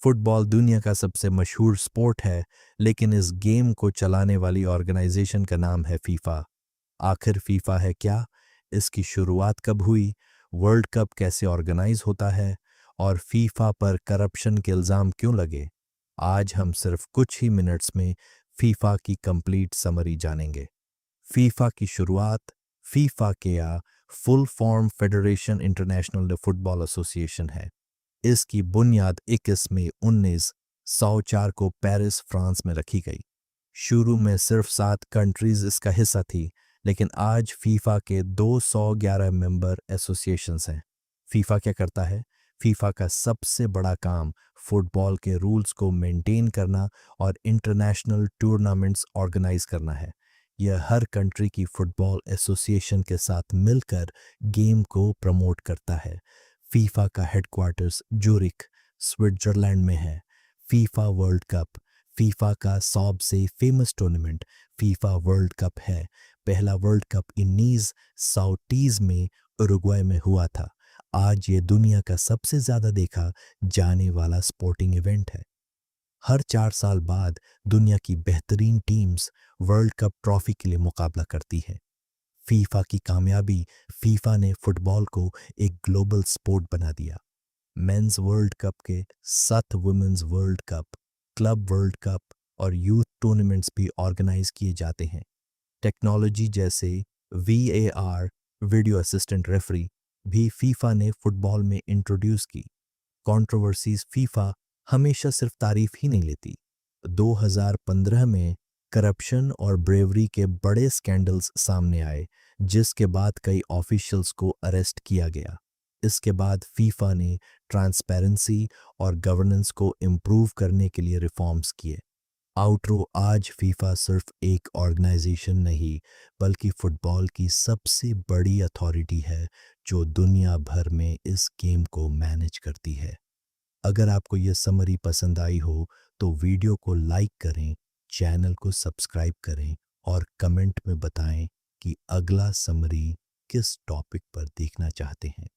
Football दुनिया का सबसे मशहूर स्पोर्ट है, लेकिन इस गेम को चलाने वाली ऑर्गेनाइजेशन का नाम है फीफा। आखिर फीफा है क्या? इसकी शुरुआत कब हुई? वर्ल्ड कप कैसे ऑर्गेनाइज होता है? और फीफा पर करप्शन के इल्ज़ाम क्यों लगे? आज हम सिर्फ कुछ ही मिनट्स में फीफा की कंप्लीट समरी जानेंगे। फीफा की शुरुआत। फीफा के या full form federation international football association है। इसकी बुनियाद 21 मई 1904 को पेरिस, फ्रांस में रखी गई। शुरू में सिर्फ 7 कंट्रीज इसका हिस्सा थी, लेकिन आज फीफा के 211 मेंबर एसोसिएशंस हैं। फीफा क्या करता है? फीफा का सबसे बड़ा काम फुटबॉल के रूल्स को मेंटेन करना और इंटरनेशनल टूर्नामेंट्स ऑर्गेनाइज करना है। यह हर कंट्री की फुटबॉल एसोसिएशन के साथ मिलकर गेम को प्रमोट करता है। फीफा का हेडक्वार्टर्स जूरिक, स्विट्जरलैंड में है। FIFA world cup. फीफा का सबसे famous tournament FIFA world cup है। पहला वर्ल्ड कप 1930 में उरुग्वे में हुआ था। आज ये दुनिया का सबसे ज़्यादा देखा जाने वाला स्पोर्टिंग इवेंट है। हर 4 साल बाद दुनिया की बेहतरीन टीम्स वर्ल्ड कप ट्रॉफी के लिए मुकाबला करती है। फीफा की कामयाबी। फीफा ने फुटबॉल को एक ग्लोबल स्पोर्ट बना दिया। मेंस वर्ल्ड कप के साथ women's world cup, club world cup और यूथ टूर्नामेंट्स भी ऑर्गेनाइज किए जाते हैं। टेक्नोलॉजी जैसे VAR, वीडियो असिस्टेंट रेफरी, भी फीफा ने फुटबॉल में इंट्रोड्यूस की। कंट्रोवर्सीज। फीफा हमेशा सिर्फ तारीफ ही नहीं लेती। 2015 में करप्शन और ब्रेवरी के बड़े स्कैंडल्स सामने आए, जिसके बाद कई ऑफिशियल्स को अरेस्ट किया गया। इसके बाद फीफा ने ट्रांसपेरेंसी और गवर्नेंस को इम्प्रूव करने के लिए रिफॉर्म्स किए। आउटरो। आज फीफा सिर्फ एक ऑर्गेनाइजेशन नहीं, बल्कि फुटबॉल की सबसे बड़ी अथॉरिटी है जो दुनिया भर में इस गेम को मैनेज करती है। अगर आपको यह समरी पसंद आई हो तो वीडियो को लाइक करें, चैनल को सब्सक्राइब करें और कमेंट में बताएं कि अगला समरी किस टॉपिक पर देखना चाहते हैं।